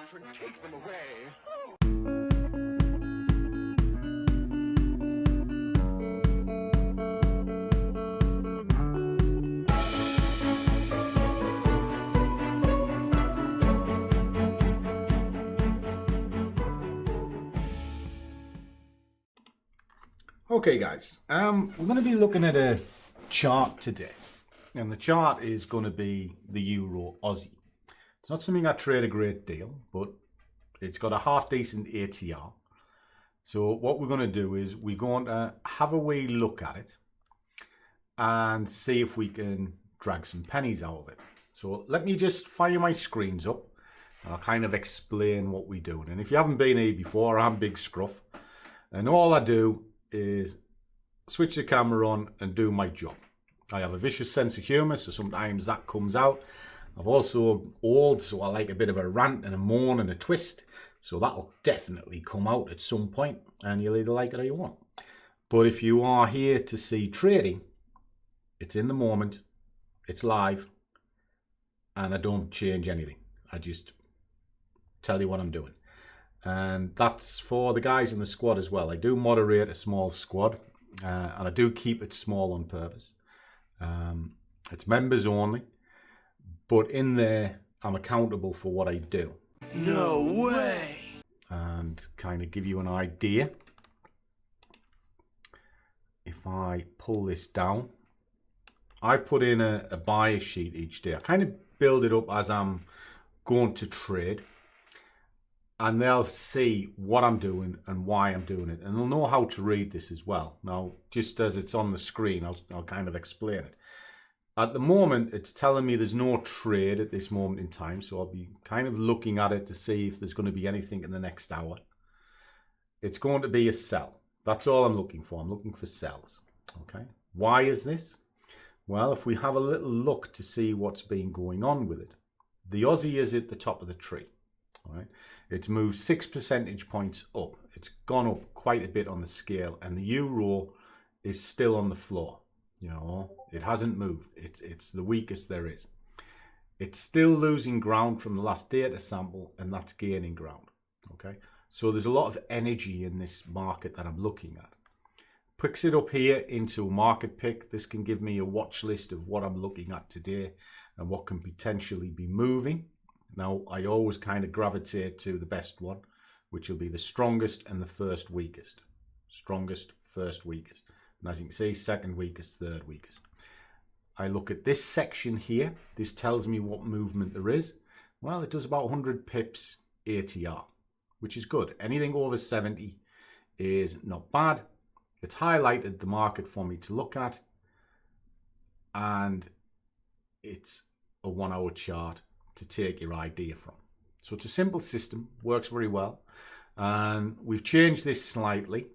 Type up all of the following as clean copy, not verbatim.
Patron, take them away. Okay guys, we're going to be looking at a chart today, and the chart is going to be the Euro Aussie. It's not something I trade a great deal, but it's got a half decent ATR. So what we're going to do is we're going to have a wee look at it and see if we can drag some pennies out of it. So let me just fire my screens up and I'll kind of explain what we're doing. And if you haven't been here before, I'm Big Scruff, and all I do is switch the camera on and do my job. I have a vicious sense of humour, so sometimes that comes out. I've also old, so I like a bit of a rant and a moan and a twist, so that'll definitely come out at some point, and you'll either like it or you won't. But if you are here to see trading, it's in the moment, it's live, and I don't change anything. I just tell you what I'm doing. And that's for the guys in the squad as well. I do moderate a small squad, and I do keep it small on purpose. It's members only, but in there I'm accountable for what I do. No way! And kind of give you an idea. If I pull this down, I put in a buyer sheet each day. I kind of build it up as I'm going to trade. And they'll see what I'm doing and why I'm doing it. And they'll know how to read this as well. Now, just as it's on the screen, I'll kind of explain it. At the moment, it's telling me there's no trade at this moment in time. So I'll be kind of looking at it to see if there's going to be anything in the next hour. It's going to be a sell. That's all I'm looking for. I'm looking for sells. Okay. Why is this? Well, if we have a little look to see what's been going on with it. The Aussie is at the top of the tree. All right. It's moved 6 percentage points up. It's gone up quite a bit on the scale, and the euro is still on the floor. You know, it hasn't moved. It's the weakest there is. It's still losing ground from the last data sample, and that's gaining ground. Okay, so there's a lot of energy in this market that I'm looking at. Picks it up here into a market pick. This can give me a watch list of what I'm looking at today and what can potentially be moving. Now, I always kind of gravitate to the best one, which will be the strongest and the first weakest. Strongest, first weakest. And as you can see, second weakest, third weakest. I look at this section here. This tells me what movement there is. Well, it does about 100 pips ATR, which is good. Anything over 70 is not bad. It's highlighted the market for me to look at. And it's a 1 hour chart to take your idea from. So it's a simple system, works very well, and we've changed this slightly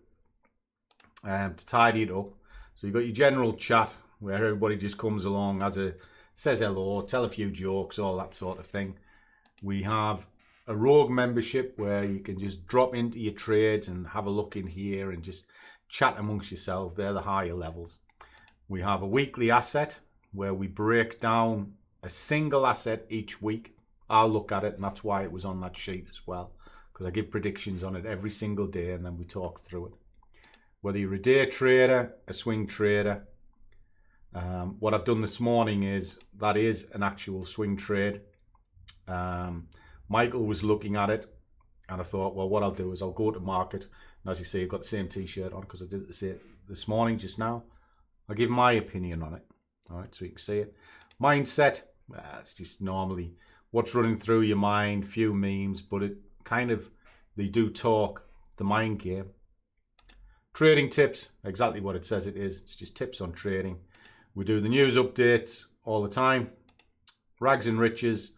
to tidy it up. So you've got your general chat where everybody just comes along, says hello, tell a few jokes, all that sort of thing. We have a rogue membership where you can just drop into your trades and have a look in here and just chat amongst yourself. They're the higher levels. We have a weekly asset where we break down a single asset each week. I'll look at it, and that's why it was on that sheet as well, because I give predictions on it every single day and then we talk through it. Whether you're a day trader, a swing trader, what I've done this morning is that is an actual swing trade. Michael was looking at it and I thought, well, what I'll do is I'll go to market, and as you see, I've got the same t-shirt on because I did it this morning just now. I'll give my opinion on it. All right, so you can see it. Mindset. It's just normally what's running through your mind, few memes, but it kind of, they do talk the mind game. Trading tips, exactly what it says it is. It's just tips on trading. We do the news updates all the time. Rags and riches.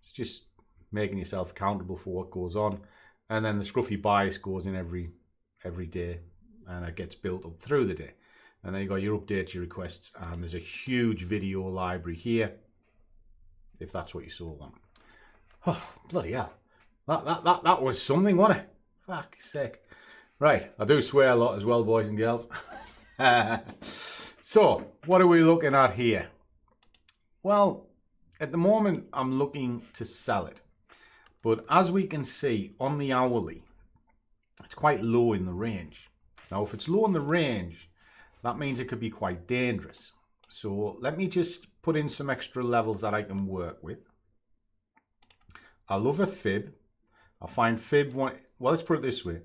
It's just making yourself accountable for what goes on. And then the Scruffy bias goes in every day, and it gets built up through the day. And then you got your updates, your requests, and there's a huge video library here, if that's what you so want. Oh, bloody hell. That was something, wasn't it? Fuck's sake. Right, I do swear a lot as well, boys and girls. So, what are we looking at here? Well, at the moment, I'm looking to sell it. But as we can see on the hourly, it's quite low in the range. Now, if it's low in the range, that means it could be quite dangerous. So let me just put in some extra levels that I can work with. I love a fib. I find fib one. Well, let's put it this way.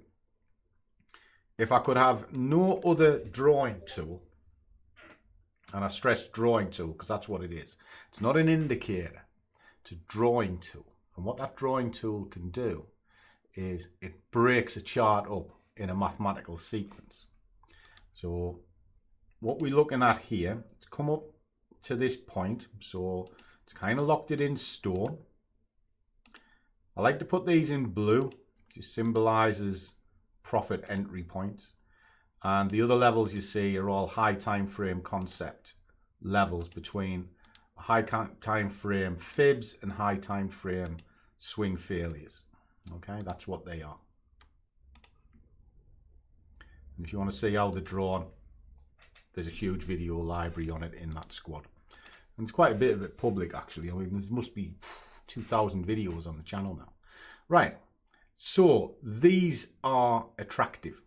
If I could have no other drawing tool, and I stress drawing tool because that's what it is. It's not an indicator. It's a drawing tool. And what that drawing tool can do is it breaks a chart up in a mathematical sequence. So what we're looking at here, it's come up to this point. So it's kind of locked it in stone. I like to put these in blue. It just symbolizes profit entry points. And the other levels you see are all high time frame concept levels between high time frame fibs and high time frame swing failures. Okay, that's what they are. And if you want to see how they're drawn, there's a huge video library on it in that squad. And it's quite a bit of it public actually. I mean, there must be 2,000 videos on the channel now. Right, so these are attractive.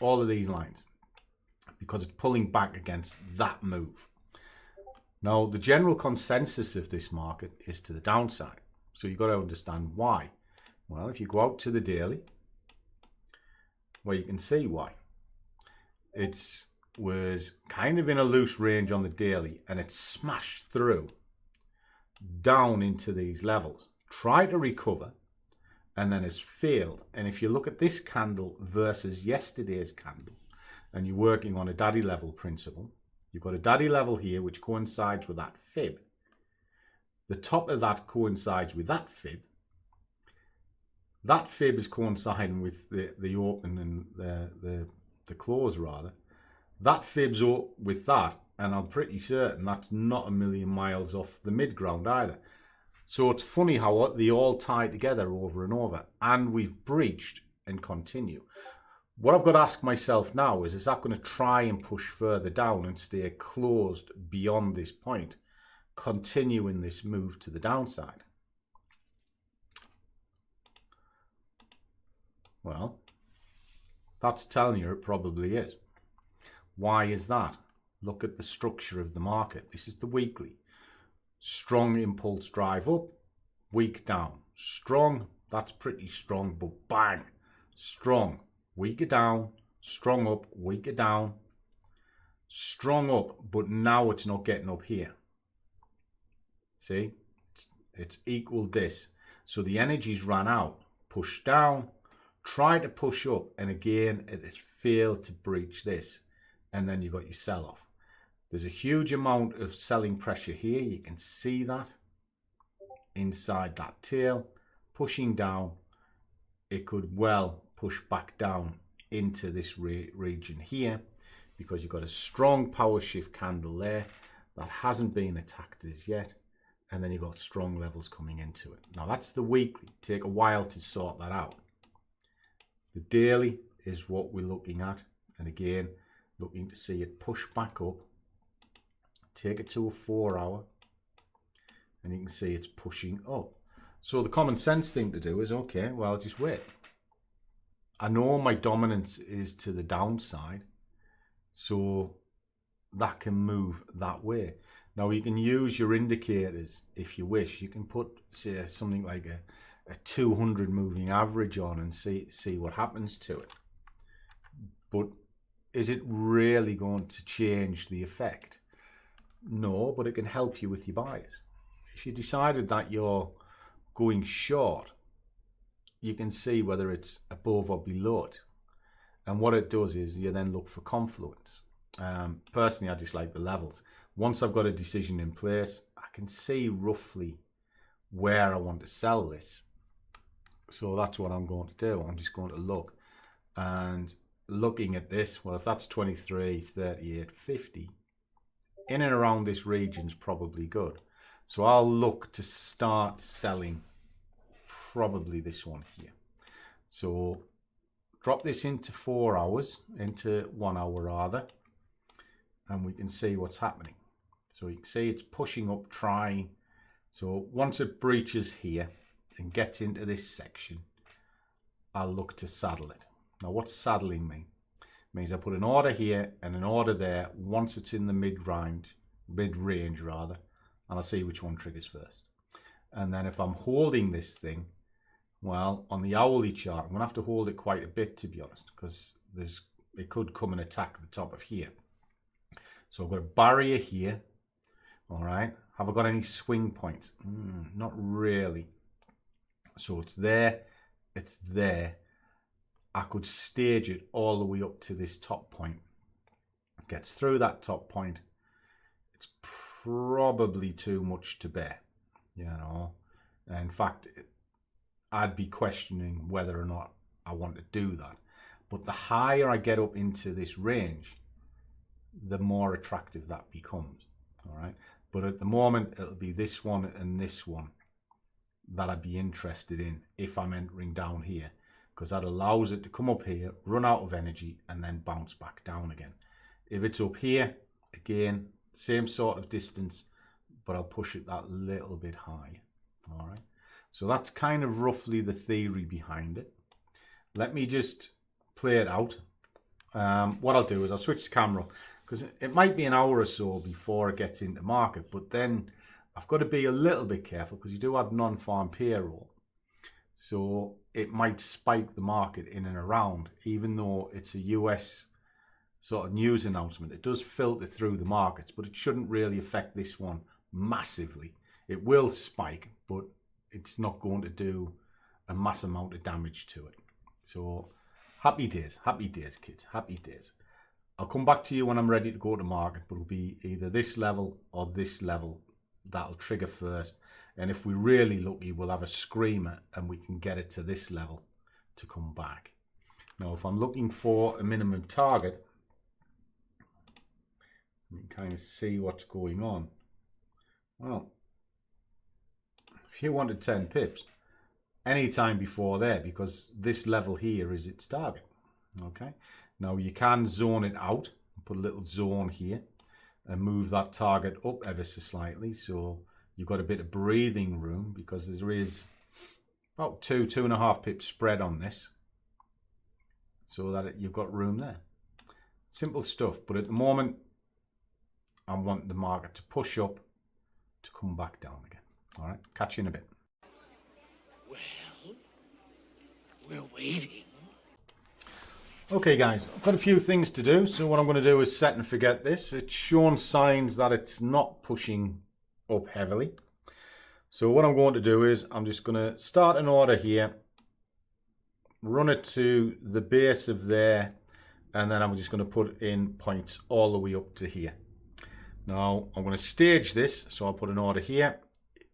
All of these lines, because it's pulling back against that move. Now, the general consensus of this market is to the downside. So you've got to understand why. Well, if you go out to the daily, well, you can see why. It was kind of in a loose range on the daily, and it smashed through down into these levels. Tried to recover, and then has failed. And if you look at this candle versus yesterday's candle, and you're working on a daddy level principle, you've got a daddy level here which coincides with that fib. The top of that coincides with that fib. That fib is coinciding with the open and the close rather. That fib's up with that, and I'm pretty certain that's not a million miles off the mid ground either. So it's funny how they all tie together over and over, and we've breached and continue. What I've got to ask myself now is that going to try and push further down and stay closed beyond this point, continuing this move to the downside? Well, that's telling you it probably is. Why is that? Look at the structure of the market. This is the weekly. Strong impulse drive up, weak down. Strong, that's pretty strong, but bang. Strong, weaker down, strong up, weaker down. Strong up, but now it's not getting up here. See, it's equal this. So the energy's ran out. Push down, try to push up, and again, it has failed to breach this. And then you've got your sell-off. There's a huge amount of selling pressure here. You can see that inside that tail, pushing down. It could well push back down into this region here because you've got a strong power shift candle there that hasn't been attacked as yet. And then you've got strong levels coming into it. Now that's the weekly. Take a while to sort that out. The daily is what we're looking at. And again, looking to see it push back up. Take it to a 4 hour, and you can see it's pushing up. So the common sense thing to do is, okay, well, just wait. I know my dominance is to the downside, so that can move that way. Now you can use your indicators if you wish. You can put, say, something like a 200 moving average on and see what happens to it. But is it really going to change the effect? No, but it can help you with your buys. If you decided that you're going short, you can see whether it's above or below it. And what it does is you then look for confluence. Personally, I just like the levels. Once I've got a decision in place, I can see roughly where I want to sell this. So that's what I'm going to do. I'm just going to look. And looking at this, well, if that's 23, 38, 50, in and around this region is probably good. So I'll look to start selling probably this one here. So drop this into 4 hours, into 1 hour rather, and we can see what's happening. So you can see it's pushing up, trying. So once it breaches here, and gets into this section, I'll look to saddle it. Now, what's saddling mean? It means I put an order here and an order there once it's in the mid-range rather, and I'll see which one triggers first. And then if I'm holding this thing, well, on the hourly chart, I'm going to have to hold it quite a bit, to be honest, because it could come and attack the top of here. So I've got a barrier here. All right. Have I got any swing points? Not really. So it's there. It's there. I could stage it all the way up to this top point. It gets through that top point. It's probably too much to bear, you know. In fact, I'd be questioning whether or not I want to do that. But the higher I get up into this range, the more attractive that becomes. All right. But at the moment, it'll be this one and this one that I'd be interested in if I'm entering down here, because that allows it to come up here, run out of energy, and then bounce back down again. If it's up here, again, same sort of distance, but I'll push it that little bit higher. All right. So that's kind of roughly the theory behind it. Let me just play it out. What I'll do is I'll switch the camera, because it might be an hour or so before it gets into market, but then I've got to be a little bit careful because you do have non-farm payroll. So it might spike the market in and around, even though it's a US sort of news announcement. It does filter through the markets, but it shouldn't really affect this one massively. It will spike, but it's not going to do a mass amount of damage to it. So happy days, kids, happy days. I'll come back to you when I'm ready to go to market, but it'll be either this level or this level that'll trigger first. And if we're really lucky, we'll have a screamer and we can get it to this level to come back. Now, if I'm looking for a minimum target, you can kind of see what's going on. Well, if you wanted 10 pips, any time before there, because this level here is its target. Okay. Now you can zone it out, put a little zone here and move that target up ever so slightly. So you've got a bit of breathing room, because there is about 2.5 pips spread on this, so that you've got room there. Simple stuff. But at the moment, I want the market to push up to come back down again. All right. Catch you in a bit. Well, we're waiting. Okay guys, I've got a few things to do, so what I'm going to do is set and forget this. It's shown signs that it's not pushing up heavily. So what I'm going to do is I'm just going to start an order here, run it to the base of there, and then I'm just going to put in points all the way up to here. Now I'm going to stage this, so I'll put an order here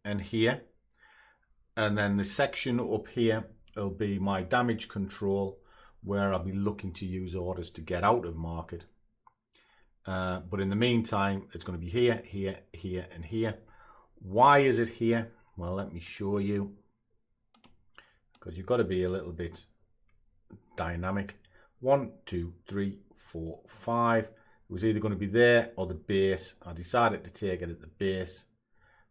and here, and then the section up here will be my damage control, where I'll be looking to use orders to get out of market. But in the meantime, it's going to be here, here, here, and here. Why is it here? Well, let me show you. Because you've got to be a little bit dynamic. 1, 2, 3, 4, 5. It was either going to be there or the base. I decided to take it at the base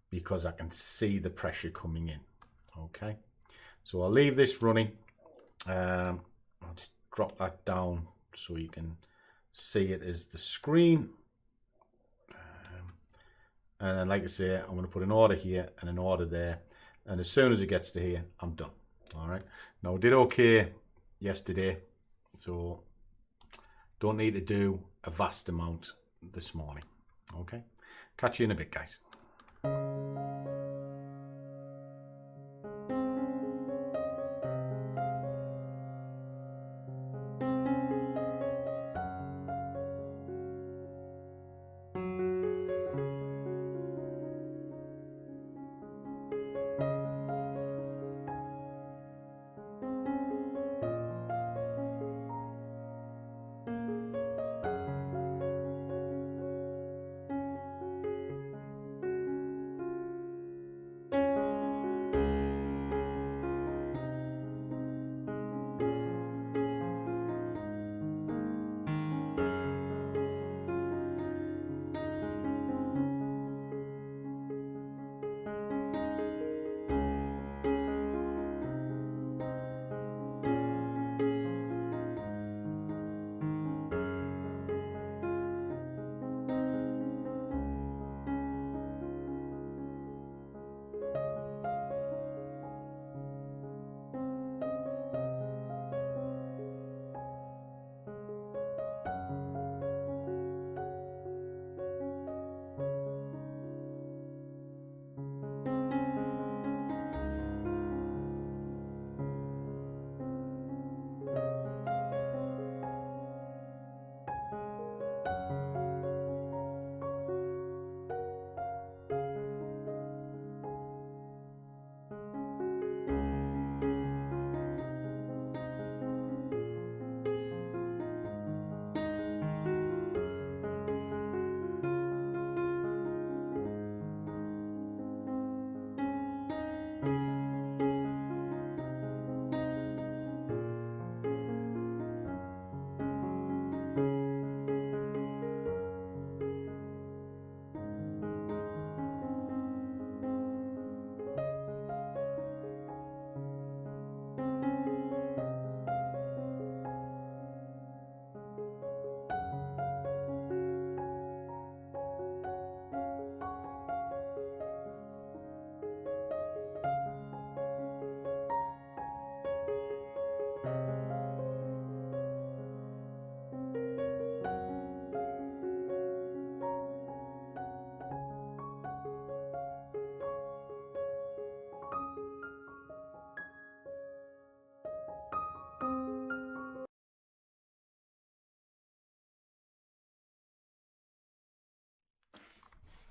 because I can see the pressure coming in. Okay. So I'll leave this running. I'll just drop that down so you can see it as the screen. And then, like I say, I'm going to put an order here and an order there. And as soon as it gets to here, I'm done. All right. Now, I did okay yesterday, so don't need to do a vast amount this morning. Okay. Catch you in a bit, guys.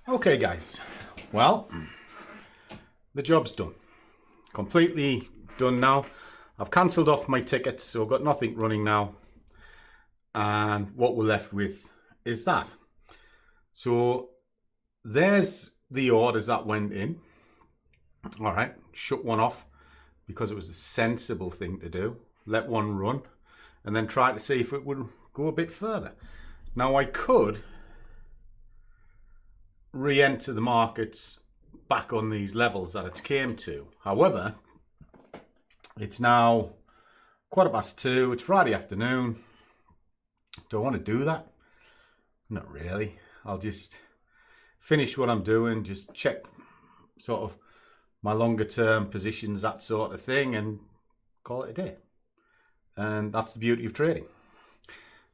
Okay guys, well, the job's done. Completely done now. I've cancelled off my tickets, so I've got nothing running now. And what we're left with is that. So there's the orders that went in. All right, shut one off because it was a sensible thing to do. Let one run and then try to see if it would go a bit further. Now I could re-enter the markets back on these levels that it came to. However, it's now 2:15. It's Friday afternoon. Do I want to do that? Not really. I'll just finish what I'm doing, just check sort of my longer term positions, that sort of thing, and call it a day. And that's the beauty of trading.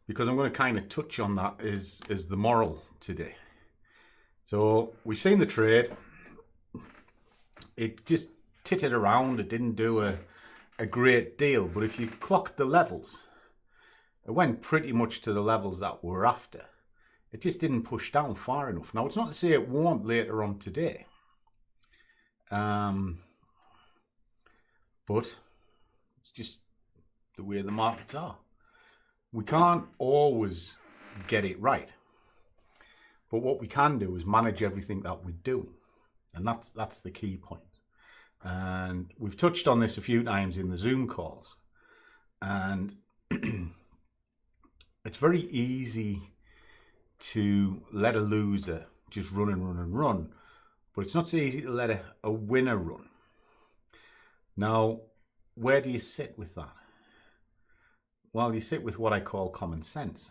Because I'm going to kind of touch on that is the moral today. So we've seen the trade. It just tittered around. It didn't do a great deal. But if you clocked the levels, it went pretty much to the levels that we're after. It just didn't push down far enough. Now, it's not to say it won't later on today. But it's just the way the markets are. We can't always get it right. But what we can do is manage everything that we're doing. And that's the key point. And we've touched on this a few times in the Zoom calls. And it's very easy to let a loser just run and run and run. But it's not so easy to let a winner run. Now, where do you sit with that? Well, you sit with what I call common sense.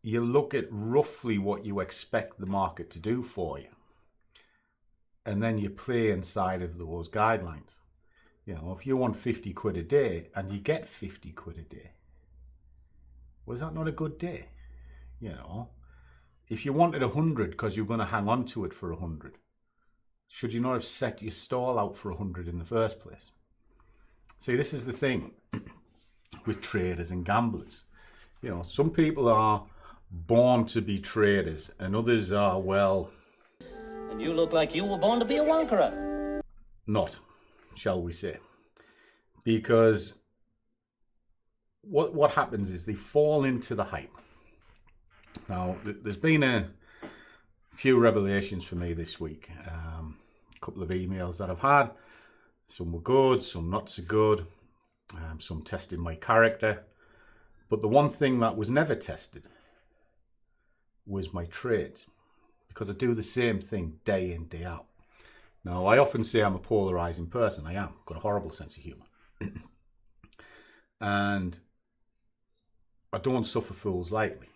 You look at roughly what you expect the market to do for you. And then you play inside of those guidelines. You know, if you want 50 quid a day and you get 50 quid a day, was that not a good day? You know, if you wanted 100 because you're going to hang on to it for 100, should you not have set your stall out for 100 in the first place? See, this is the thing with traders and gamblers. You know, some people are born to be traders and others are, well... And you look like you were born to be a wankerer. Not, shall we say. Because what happens is they fall into the hype. Now, there's been a few revelations for me this week. A couple of emails that I've had. Some were good, some not so good. Some tested my character. But the one thing that was never tested was my trades. Because I do the same thing day in, day out. Now, I often say I'm a polarizing person. I am. I've got a horrible sense of humor. And I don't suffer fools lightly.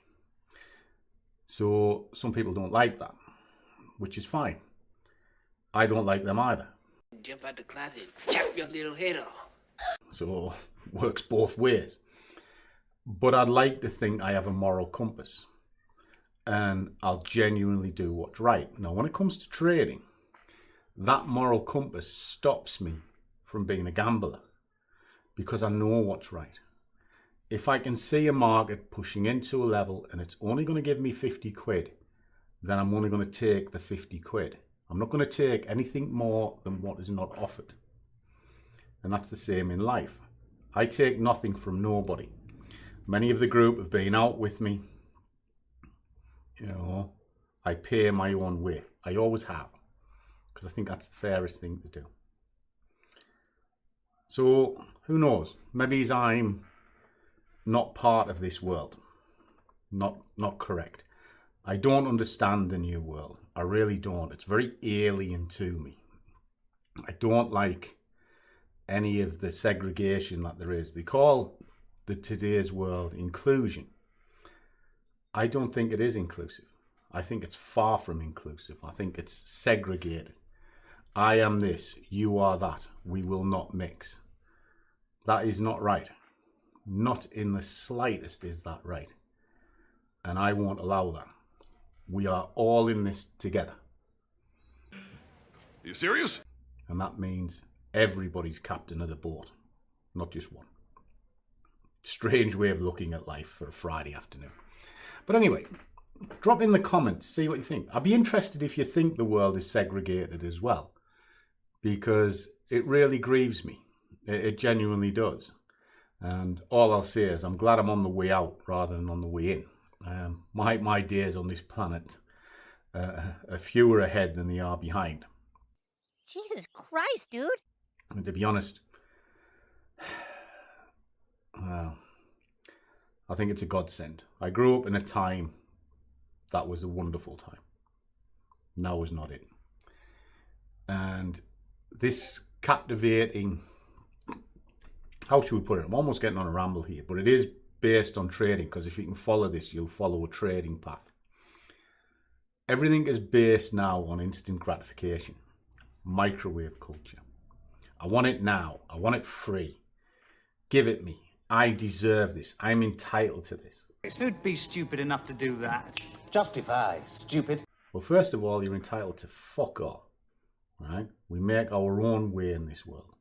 So some people don't like that, which is fine. I don't like them either. Jump out the closet, chop your little head off. So works both ways. But I'd like to think I have a moral compass and I'll genuinely do what's right. Now, when it comes to trading, that moral compass stops me from being a gambler because I know what's right. If I can see a market pushing into a level and it's only going to give me 50 quid, then I'm only going to take the 50 quid. I'm not going to take anything more than what is not offered. And that's the same in life. I take nothing from nobody. Many of the group have been out with me. You know, I pay my own way. I always have. Because I think that's the fairest thing to do. So, who knows? Maybe I'm not part of this world. Not correct. I don't understand the new world. I really don't. It's very alien to me. I don't like any of the segregation that there is. They call today's world inclusion. I don't think it is inclusive. I think it's far from inclusive. I think it's segregated. I am this, you are that. We will not mix. That is not right. Not in the slightest is that right. And I won't allow that. We are all in this together. You serious? And that means everybody's captain of the boat, not just one. Strange way of looking at life for a Friday afternoon. But anyway, drop in the comments, see what you think. I'd be interested if you think the world is segregated as well, because it really grieves me. It genuinely does. And all I'll say is I'm glad I'm on the way out rather than on the way in. My days on this planet are fewer ahead than they are behind. Jesus Christ, dude. And to be honest, well, I think it's a godsend. I grew up in a time that was a wonderful time. Now is not it. And this captivating, how should we put it? I'm almost getting on a ramble here, but it is based on trading, because if you can follow this, you'll follow a trading path. Everything is based now on instant gratification, microwave culture. I want it now. I want it free. Give it me. I deserve this. I'm entitled to this. Who'd be stupid enough to do that? Justify, stupid. Well, first of all, you're entitled to fuck all. Right? We make our own way in this world.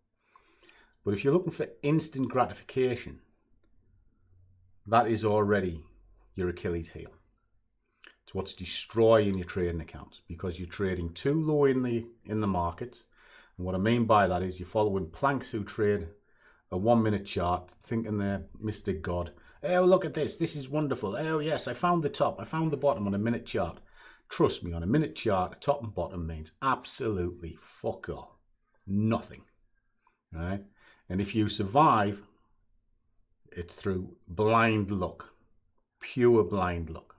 But if you're looking for instant gratification, that is already your Achilles heel. It's what's destroying your trading accounts, because you're trading too low in the markets. And what I mean by that is you're following planks who trade a 1 minute chart, thinking they're Mr. God. Oh, look at this. This is wonderful. Oh, yes, I found the top. I found the bottom on a minute chart. Trust me, on a minute chart, top and bottom means absolutely fuck all. Nothing. Right? And if you survive, it's through blind luck. Pure blind luck.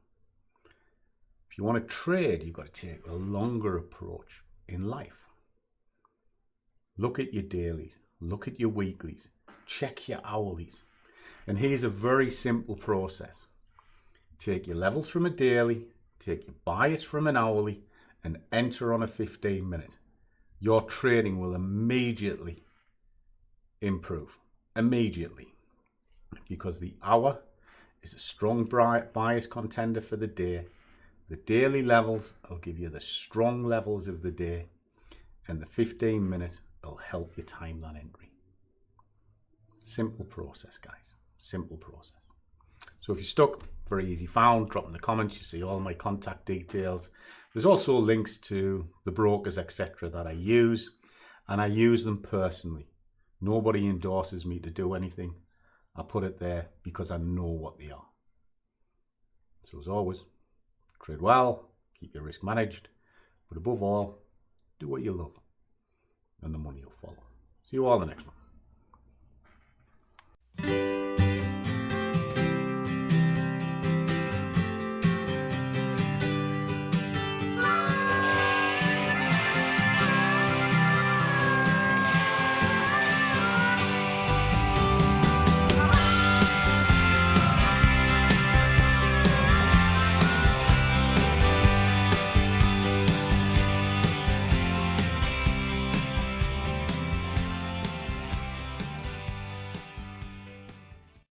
If you want to trade, you've got to take a longer approach in life. Look at your dailies. Look at your weeklies. Check your hourlies. And here's a very simple process. Take your levels from a daily, take your bias from an hourly, and enter on a 15-minute. Your trading will immediately improve. Immediately. Because the hour is a strong bias contender for the day. The daily levels will give you the strong levels of the day. And the 15-minute will help you time that entry. Simple process, guys. Simple process. So if you're stuck, very easy found. Drop in the comments. You see all my contact details. There's also links to the brokers, etc. that I use. And I use them personally. Nobody endorses me to do anything. I put it there because I know what they are. So as always, trade well, keep your risk managed, but above all, do what you love, and the money will follow. See you all in the next one.